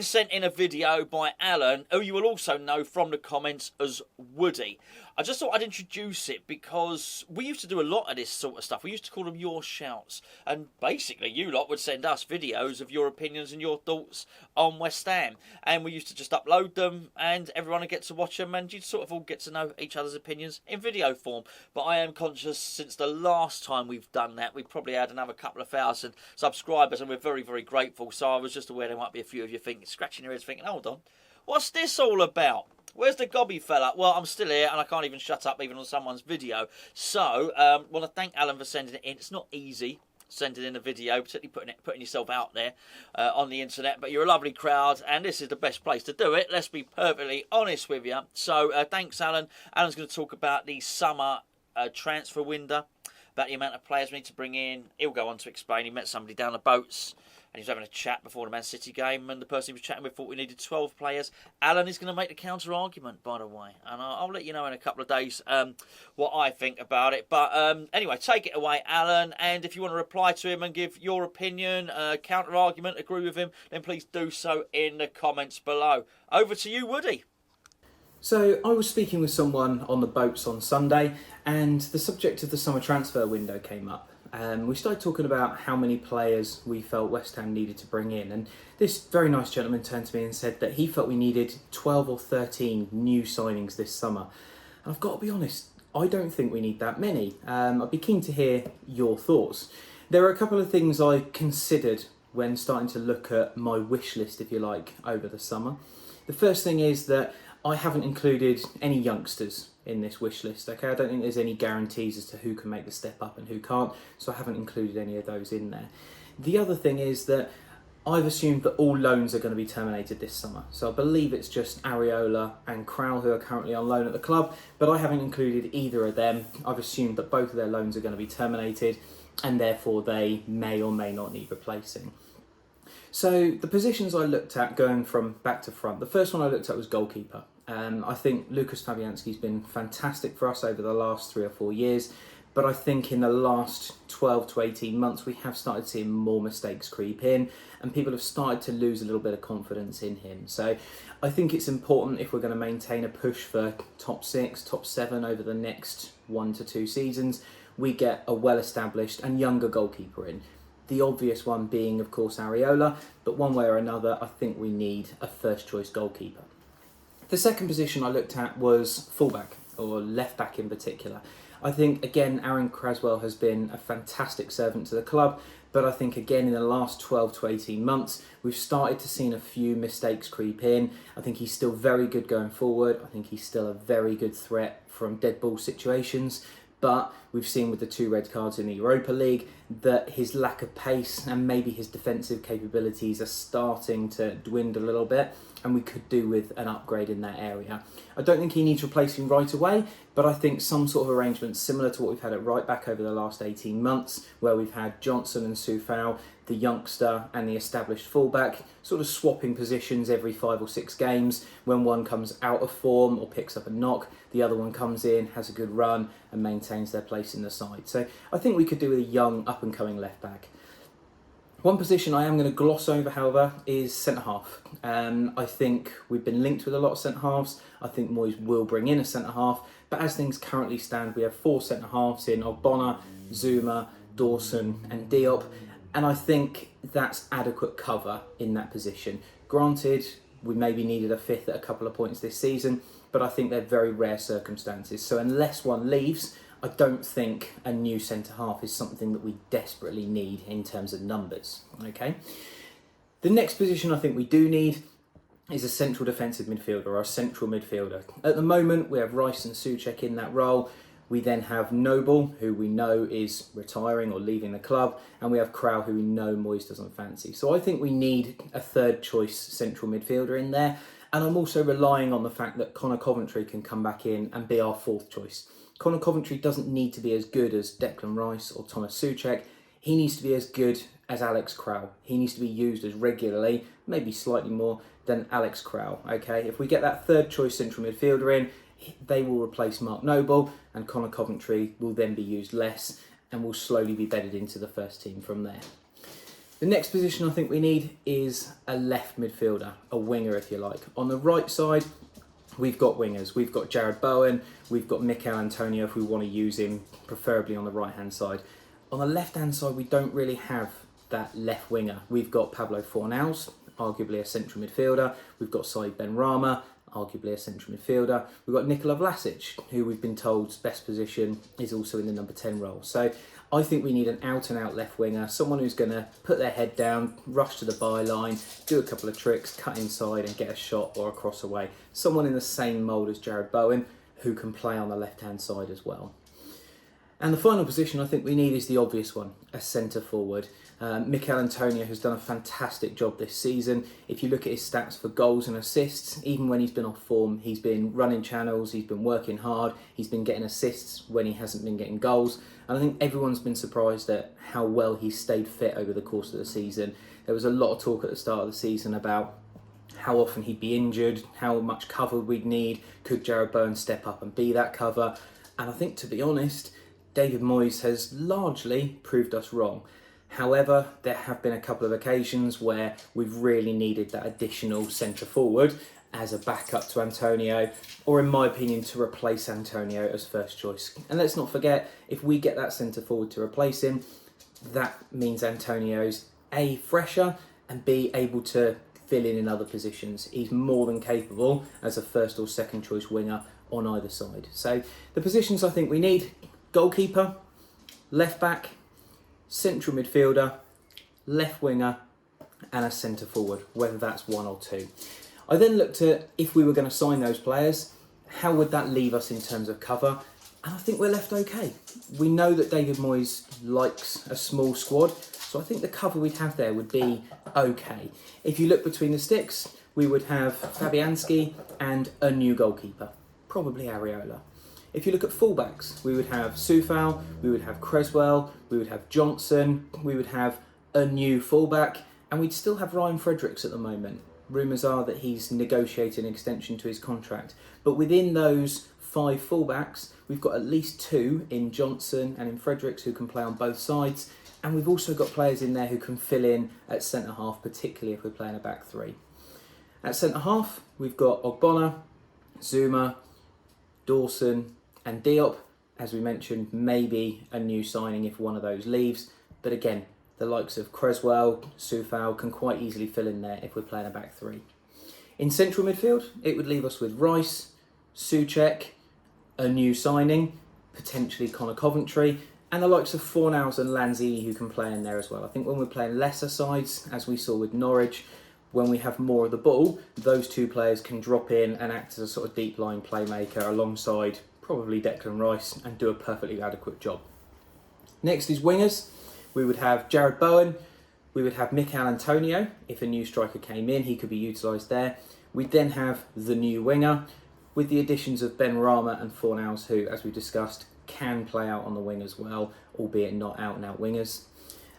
been sent in a video by Alan, who you will also know from the comments as Woody. I just thought I'd introduce it because we used to do a lot of this sort of stuff. We used to call them Your Shouts. And basically, you lot would send us videos of your opinions and your thoughts on West Ham. And we used to just upload them and everyone would get to watch them and you'd sort of all get to know each other's opinions in video form. But I am conscious since the last time we've done that, we've probably had another couple of thousand subscribers and we're very, very grateful. So I was just aware there might be a few of you scratching your heads thinking, hold on, what's this all about? Where's the gobby fella? Well, I'm still here and I can't even shut up even on someone's video. So, want to thank Alan for sending it in. It's not easy sending in a video, particularly putting yourself out there on the internet, but you're a lovely crowd and this is the best place to do it. Let's be perfectly honest with you. So, thanks, Alan. Alan's going to talk about the summer transfer window, about the amount of players we need to bring in. He'll go on to explain. He met somebody down the boats and he was having a chat before the Man City game, and the person he was chatting with thought we needed 12 players. Alan is going to make the counter-argument, by the way, and I'll let you know in a couple of days what I think about it. But anyway, take it away, Alan, and if you want to reply to him and give your opinion, counter-argument, agree with him, then please do so in the comments below. Over to you, Woody. So I was speaking with someone on the boats on Sunday and the subject of the summer transfer window came up. We started talking about how many players we felt West Ham needed to bring in, and this very nice gentleman turned to me and said that he felt we needed 12 or 13 new signings this summer. And I've got to be honest, I don't think we need that many. I'd be keen to hear your thoughts. There are a couple of things I considered when starting to look at my wish list, if you like, over the summer. The first thing is that I haven't included any youngsters in this wish list, okay? I don't think there's any guarantees as to who can make the step up and who can't, so I haven't included any of those in there. The other thing is that I've assumed that all loans are going to be terminated this summer. So I believe it's just Areola and Crowell who are currently on loan at the club, but I haven't included either of them. I've assumed that both of their loans are going to be terminated and therefore they may or may not need replacing. So the positions I looked at going from back to front, the first one I looked at was goalkeeper. I think Lucas Fabianski's been fantastic for us over the last 3 or 4 years, but I think in the last 12 to 18 months we have started seeing more mistakes creep in and people have started to lose a little bit of confidence in him. So I think it's important, if we're going to maintain a push for top 6, top 7 over the next 1 to 2 seasons, we get a well-established and younger goalkeeper in. The obvious one being, of course, Areola, but one way or another, I think we need a first-choice goalkeeper. The second position I looked at was fullback, or left-back in particular. I think, again, Aaron Craswell has been a fantastic servant to the club, but I think, again, in the last 12 to 18 months, we've started to see a few mistakes creep in. I think he's still very good going forward. I think he's still a very good threat from dead ball situations. But we've seen with the 2 red cards in the Europa League that his lack of pace and maybe his defensive capabilities are starting to dwindle a little bit, and we could do with an upgrade in that area. I don't think he needs replacing right away, but I think some sort of arrangement similar to what we've had at right back over the last 18 months, where we've had Johnson and Soufal, the youngster and the established fullback, sort of swapping positions every 5 or 6 games. When one comes out of form or picks up a knock, the other one comes in, has a good run and maintains their place in the side. So I think we could do with a young up-and-coming left-back. One position I am going to gloss over, however, is centre-half. I think we've been linked with a lot of centre-halves. I think Moyes will bring in a centre-half, but as things currently stand, we have 4 centre-halves in Ogbonna, Zuma, Dawson and Diop, and I think that's adequate cover in that position. Granted, we maybe needed a 5th at a couple of points this season, but I think they're very rare circumstances. So unless one leaves, I don't think a new centre-half is something that we desperately need in terms of numbers, okay? The next position I think we do need is a central defensive midfielder or a central midfielder. At the moment, we have Rice and Souček in that role. We then have Noble, who we know is retiring or leaving the club, and we have Crowell, who we know Moyes doesn't fancy. So I think we need a 3rd choice central midfielder in there, and I'm also relying on the fact that Connor Coventry can come back in and be our 4th choice. Connor Coventry doesn't need to be as good as Declan Rice or Thomas Souček. He needs to be as good as Alex Crowell. He needs to be used as regularly, maybe slightly more, than Alex Crowell, okay? If we get that 3rd choice central midfielder in, they will replace Mark Noble, and Connor Coventry will then be used less and will slowly be bedded into the first team from there. The next position I think we need is a left midfielder, a winger if you like. On the right side, we've got wingers. We've got Jared Bowen, we've got Mikel Antonio if we want to use him, preferably on the right-hand side. On the left-hand side, we don't really have that left winger. We've got Pablo Fornals, arguably a central midfielder. We've got Said Benrahma, arguably a central midfielder. We've got Nikola Vlasic, who we've been told's best position is also in the number 10 role. So I think we need an out-and-out left winger, someone who's going to put their head down, rush to the byline, do a couple of tricks, cut inside and get a shot or a cross away. Someone in the same mould as Jared Bowen, who can play on the left-hand side as well. And the final position I think we need is the obvious one, a centre forward. Mikel Antonio has done a fantastic job this season. If you look at his stats for goals and assists, even when he's been off form, he's been running channels, he's been working hard, he's been getting assists when he hasn't been getting goals. And I think everyone's been surprised at how well he's stayed fit over the course of the season. There was a lot of talk at the start of the season about how often he'd be injured, how much cover we'd need, could Jared Bowen step up and be that cover? And I think, to be honest, David Moyes has largely proved us wrong. However, there have been a couple of occasions where we've really needed that additional centre forward as a backup to Antonio, or in my opinion, to replace Antonio as first choice. And let's not forget, if we get that centre forward to replace him, that means Antonio's A, fresher, and B, able to fill in other positions. He's more than capable as a first or second choice winger on either side. So the positions I think we need: goalkeeper, left back, central midfielder, left winger, and a centre forward, whether that's one or two. I then looked at, if we were going to sign those players, how would that leave us in terms of cover? And I think we're left okay. We know that David Moyes likes a small squad, so I think the cover we'd have there would be okay. If you look between the sticks, we would have Fabianski and a new goalkeeper, probably Areola. If you look at fullbacks, we would have Soufal, we would have Creswell, we would have Johnson, we would have a new fullback, and we'd still have Ryan Fredericks at the moment. Rumours are that he's negotiated an extension to his contract. But within those 5 fullbacks, we've got at least 2 in Johnson and in Fredericks who can play on both sides, and we've also got players in there who can fill in at centre-half, particularly if we're playing a back 3. At centre-half, we've got Ogbonna, Zuma, Dawson, and Diop. As we mentioned, maybe a new signing if one of those leaves. But again, the likes of Creswell, Soufal can quite easily fill in there if we're playing a back 3. In central midfield, it would leave us with Rice, Souček, a new signing, potentially Connor Coventry, and the likes of Fornals and Lanzini who can play in there as well. I think when we're playing lesser sides, as we saw with Norwich, when we have more of the ball, those 2 players can drop in and act as a sort of deep line playmaker alongside probably Declan Rice and do a perfectly adequate job. Next is wingers. We would have Jared Bowen, we would have Mikel Antonio. If a new striker came in, he could be utilised there. We'd then have the new winger, with the additions of Benrahma and Fornals, who, as we discussed, can play out on the wing as well, albeit not out-and-out wingers.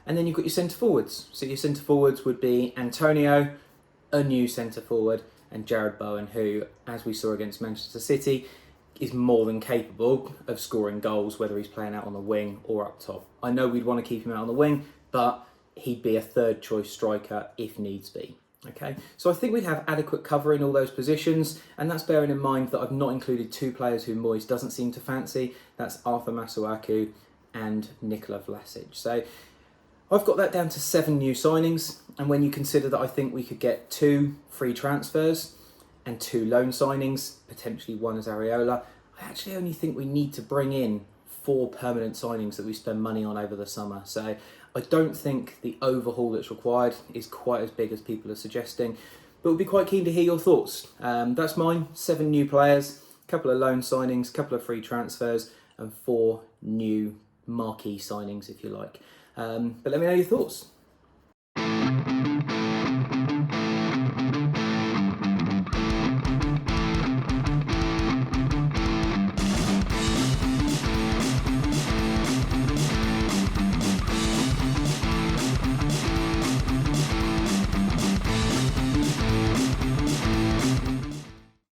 And then you've got your centre forwards. So your centre forwards would be Antonio, a new centre forward, and Jared Bowen, who, as we saw against Manchester City, is more than capable of scoring goals, whether he's playing out on the wing or up top. I know we'd want to keep him out on the wing, but he'd be a third choice striker if needs be. Okay, so I think we'd have adequate cover in all those positions, and that's bearing in mind that I've not included 2 players who Moyes doesn't seem to fancy. That's Arthur Masuaku and Nikola Vlasic. So I've got that down to 7 new signings, and when you consider that I think we could get 2 free transfers and 2 loan signings, potentially one as Areola, I actually only think we need to bring in 4 permanent signings that we spend money on over the summer. So I don't think the overhaul that's required is quite as big as people are suggesting, but we'll be quite keen to hear your thoughts. That's mine: 7 new players, a couple of loan signings, a couple of free transfers, and 4 new marquee signings, if you like. But let me know your thoughts.